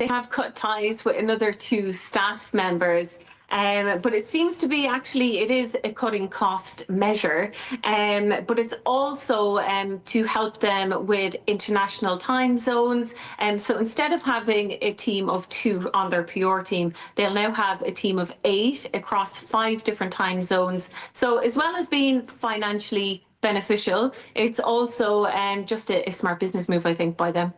they have cut ties with another two staff members. But it seems to be actually, it is a cutting cost measure, but it's also to help them with international time zones. So instead of having a team of two on their PR team, they'll now have a team of 8 across 5 different time zones. So as well as being financially beneficial, it's also just a smart business move, I think, by them.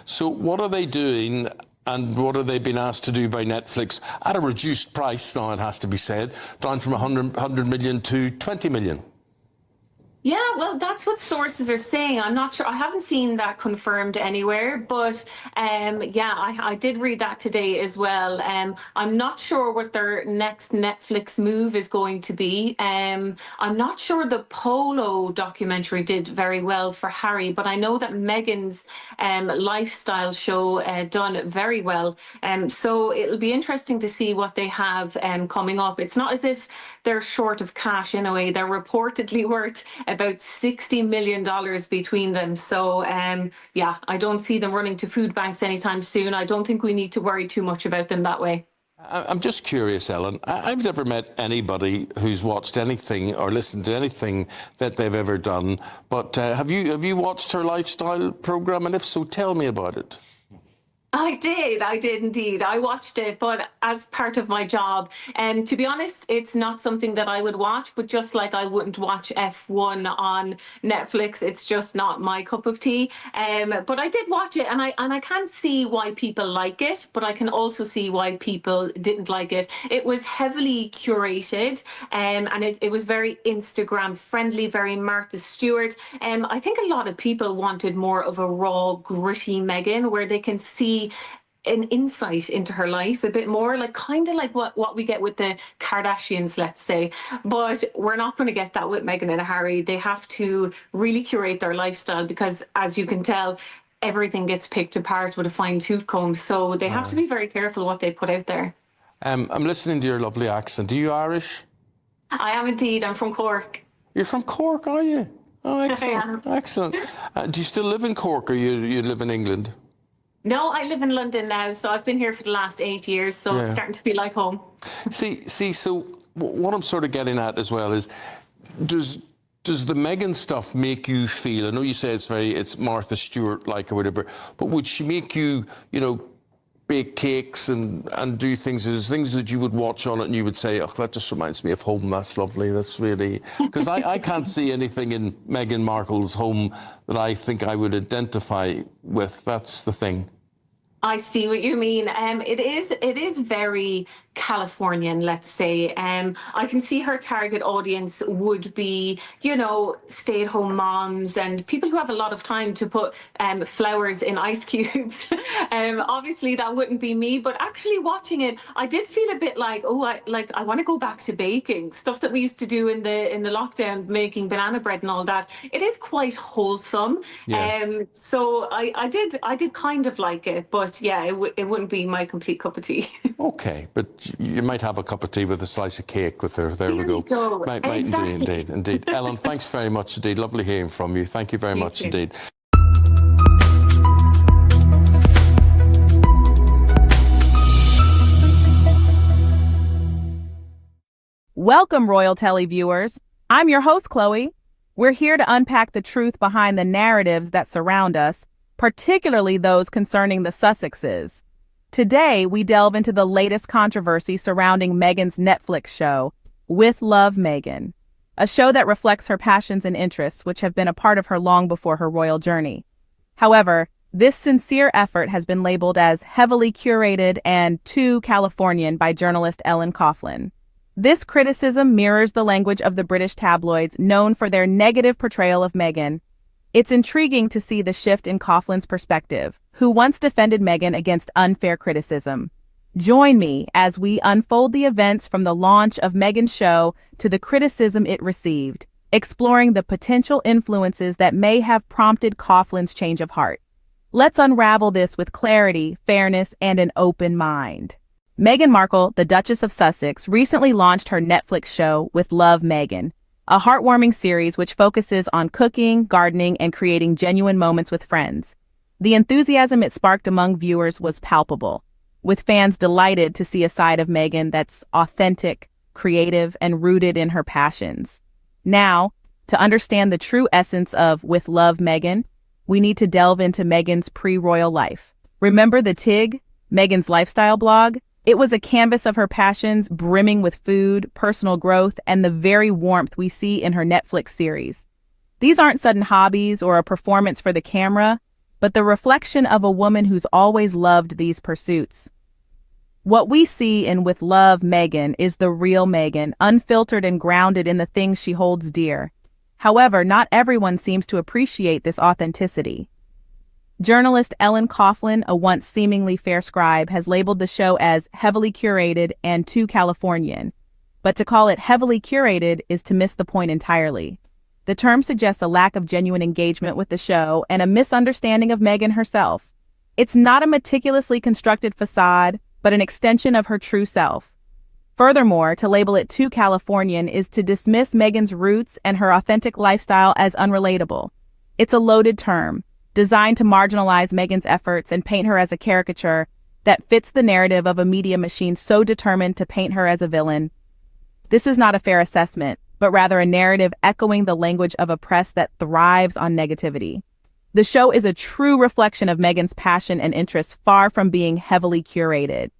So what are they doing? And what have they been asked to do by Netflix at a reduced price, now it has to be said, down from 100 million to 20 million? Yeah, well, that's what sources are saying. I'm not sure. I haven't seen that confirmed anywhere, but yeah, I did read that today as well. I'm not sure what their next Netflix move is going to be. I'm not sure the Polo documentary did very well for Harry, but I know that Meghan's lifestyle show done very well. So it'll be interesting to see what they have coming up. It's not as if they're short of cash in a way. They're reportedly worth about $60 million between them. So yeah, I don't see them running to food banks anytime soon. I don't think we need to worry too much about them that way. I'm just curious, Ellen. I've never met anybody who's watched anything or listened to anything that they've ever done. But have you watched her lifestyle program? And if so, tell me about it. I did indeed. I watched it, but as part of my job. And to be honest, it's not something that I would watch, but just like I wouldn't watch F1 on Netflix, it's just not my cup of tea. But I did watch it, and I can see why people like it, but I can also see why people didn't like it. It was heavily curated, and it was very Instagram friendly, very Martha Stewart. I think a lot of people wanted more of a raw, gritty Meghan, where they can see an insight into her life a bit more, like kind of like what we get with the Kardashians, let's say. But we're not going to get that with Meghan and Harry. They have to really curate their lifestyle because, as you can tell, everything gets picked apart with a fine-tooth comb. So they have to be very careful what they put out there. I'm listening to your lovely accent. Are you Irish? I am indeed. I'm from Cork. You're from Cork, are you? Oh, excellent. Excellent. Do you still live in Cork, or you live in England? No, I live in London now, so I've been here for the last 8 years, so it's starting to feel like home. See, so what I'm sort of getting at as well is, does the Meghan stuff make you feel, I know you say it's Martha Stewart-like or whatever, but would she make you, bake cakes and do things that you would watch on it and you would say, oh, that just reminds me of home, that's lovely, that's really... Because I can't see anything in Meghan Markle's home that I think I would identify with. That's the thing. I see what you mean. It is very Californian, let's say. I can see her target audience would be, stay-at-home moms and people who have a lot of time to put flowers in ice cubes. Obviously, that wouldn't be me, but actually watching it, I did feel a bit like, I want to go back to baking, stuff that we used to do in the lockdown, making banana bread and all that. It is quite wholesome. Yes. So I did kind of like it, but yeah, it wouldn't be my complete cup of tea. Okay, but you might have a cup of tea with a slice of cake with her. There we go. Might indeed. Ellen, thanks very much indeed. Lovely hearing from you. Thank you very much indeed. Welcome, Royal Telly viewers. I'm your host, Chloe. We're here to unpack the truth behind the narratives that surround us, particularly those concerning the Sussexes. Today, we delve into the latest controversy surrounding Meghan's Netflix show, With Love, Meghan, a show that reflects her passions and interests, which have been a part of her long before her royal journey. However, this sincere effort has been labeled as heavily curated and too Californian by journalist Ellen Coughlan. This criticism mirrors the language of the British tabloids known for their negative portrayal of Meghan. It's intriguing to see the shift in Coughlan's perspective, who once defended Meghan against unfair criticism. Join me as we unfold the events from the launch of Meghan's show to the criticism it received, exploring the potential influences that may have prompted Coughlan's change of heart. Let's unravel this with clarity, fairness, and an open mind. Meghan Markle, the Duchess of Sussex, recently launched her Netflix show With Love, Meghan, a heartwarming series which focuses on cooking, gardening, and creating genuine moments with friends. The enthusiasm it sparked among viewers was palpable, with fans delighted to see a side of Meghan that's authentic, creative, and rooted in her passions. Now, to understand the true essence of With Love, Meghan, we need to delve into Meghan's pre-royal life. Remember the TIG, Meghan's lifestyle blog? It was a canvas of her passions, brimming with food, personal growth, and the very warmth we see in her Netflix series. These aren't sudden hobbies or a performance for the camera, but the reflection of a woman who's always loved these pursuits. What we see in With Love, Meghan is the real Meghan, unfiltered and grounded in the things she holds dear. However, not everyone seems to appreciate this authenticity. Journalist Ellen Coughlan, a once seemingly fair scribe, has labeled the show as heavily curated and too Californian. But to call it heavily curated is to miss the point entirely. The term suggests a lack of genuine engagement with the show and a misunderstanding of Meghan herself. It's not a meticulously constructed facade, but an extension of her true self. Furthermore, to label it too Californian is to dismiss Meghan's roots and her authentic lifestyle as unrelatable. It's a loaded term, designed to marginalize Meghan's efforts and paint her as a caricature that fits the narrative of a media machine so determined to paint her as a villain. This is not a fair assessment, but rather a narrative echoing the language of a press that thrives on negativity. The show is a true reflection of Meghan's passion and interests, far from being heavily curated.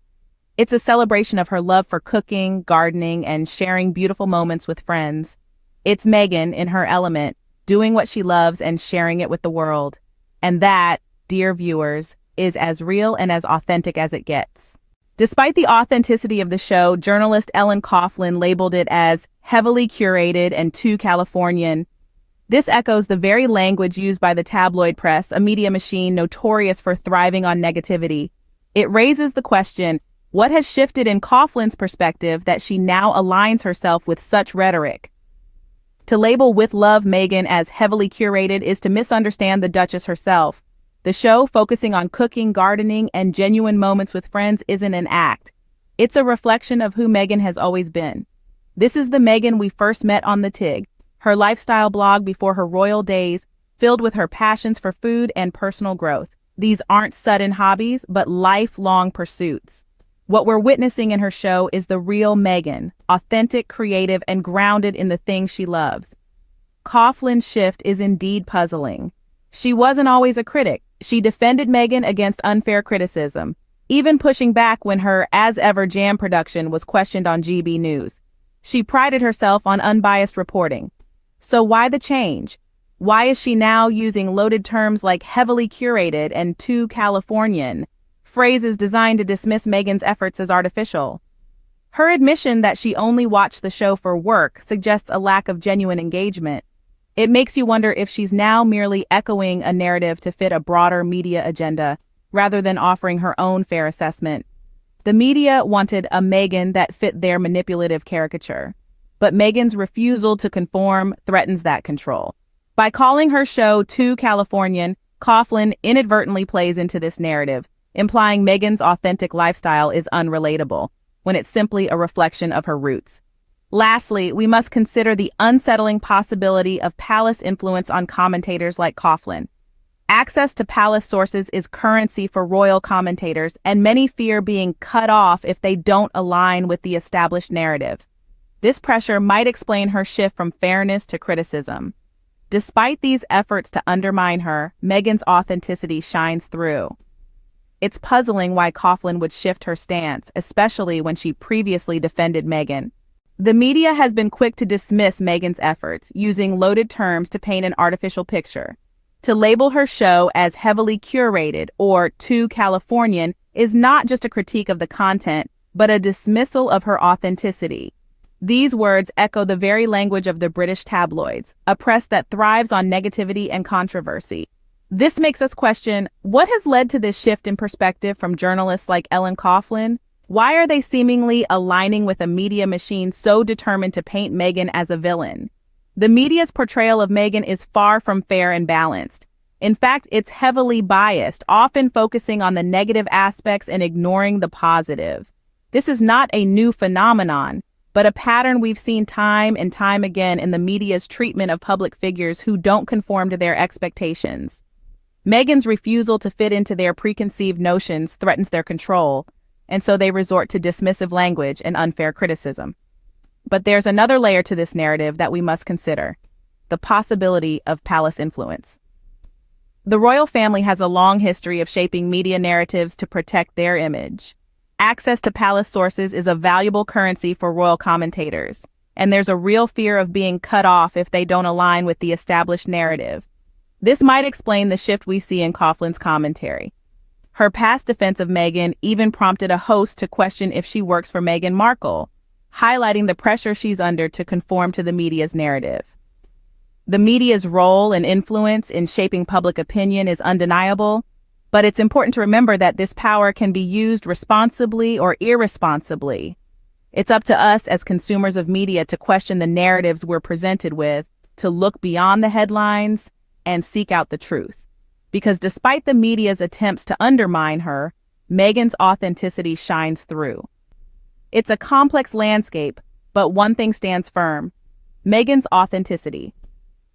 It's a celebration of her love for cooking, gardening, and sharing beautiful moments with friends. It's Meghan in her element, doing what she loves and sharing it with the world. And that, dear viewers, is as real and as authentic as it gets. Despite the authenticity of the show, journalist Ellen Coughlan labeled it as heavily curated and too Californian. This echoes the very language used by the tabloid press, a media machine notorious for thriving on negativity. It raises the question, what has shifted in Coughlan's perspective that she now aligns herself with such rhetoric? To label With Love, Meghan as heavily curated is to misunderstand the Duchess herself. The show, focusing on cooking, gardening, and genuine moments with friends, isn't an act. It's a reflection of who Meghan has always been. This is the Meghan we first met on the TIG, her lifestyle blog before her royal days, filled with her passions for food and personal growth. These aren't sudden hobbies, but lifelong pursuits. What we're witnessing in her show is the real Meghan, authentic, creative, and grounded in the things she loves. Coughlan's shift is indeed puzzling. She wasn't always a critic. She defended Meghan against unfair criticism, even pushing back when her As Ever Jam production was questioned on GB News. She prided herself on unbiased reporting. So why the change? Why is she now using loaded terms like heavily curated and too Californian, phrases designed to dismiss Meghan's efforts as artificial? Her admission that she only watched the show for work suggests a lack of genuine engagement. It makes you wonder if she's now merely echoing a narrative to fit a broader media agenda, rather than offering her own fair assessment. The media wanted a Meghan that fit their manipulative caricature, but Meghan's refusal to conform threatens that control. By calling her show too Californian, Coughlan inadvertently plays into this narrative, implying Meghan's authentic lifestyle is unrelatable, when it's simply a reflection of her roots. Lastly, we must consider the unsettling possibility of palace influence on commentators like Coughlan. Access to palace sources is currency for royal commentators, and many fear being cut off if they don't align with the established narrative. This pressure might explain her shift from fairness to criticism. Despite these efforts to undermine her, Meghan's authenticity shines through. It's puzzling why Coughlan would shift her stance, especially when she previously defended Meghan. The media has been quick to dismiss Meghan's efforts, using loaded terms to paint an artificial picture. To label her show as heavily curated or too Californian is not just a critique of the content, but a dismissal of her authenticity. These words echo the very language of the British tabloids, a press that thrives on negativity and controversy. This makes us question, what has led to this shift in perspective from journalists like Ellen Coughlan? Why are they seemingly aligning with a media machine so determined to paint Meghan as a villain? The media's portrayal of Meghan is far from fair and balanced. In fact, it's heavily biased, often focusing on the negative aspects and ignoring the positive. This is not a new phenomenon, but a pattern we've seen time and time again in the media's treatment of public figures who don't conform to their expectations. Meghan's refusal to fit into their preconceived notions threatens their control, and so they resort to dismissive language and unfair criticism. But there's another layer to this narrative that we must consider: the possibility of palace influence. The royal family has a long history of shaping media narratives to protect their image. Access to palace sources is a valuable currency for royal commentators, and there's a real fear of being cut off if they don't align with the established narrative. This might explain the shift we see in Coughlan's commentary. Her past defense of Meghan even prompted a host to question if she works for Meghan Markle, highlighting the pressure she's under to conform to the media's narrative. The media's role and influence in shaping public opinion is undeniable, but it's important to remember that this power can be used responsibly or irresponsibly. It's up to us as consumers of media to question the narratives we're presented with, to look beyond the headlines and seek out the truth. Because despite the media's attempts to undermine her, Meghan's authenticity shines through. It's a complex landscape, but one thing stands firm: Meghan's authenticity.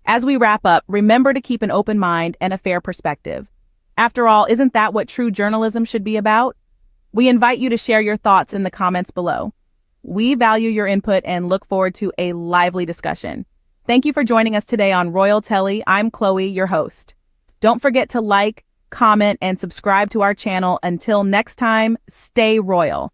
As we wrap up, remember to keep an open mind and a fair perspective. After all, isn't that what true journalism should be about? We invite you to share your thoughts in the comments below. We value your input and look forward to a lively discussion. Thank you for joining us today on Royal Telly. I'm Chloe, your host. Don't forget to like, comment, and subscribe to our channel. Until next time, stay royal.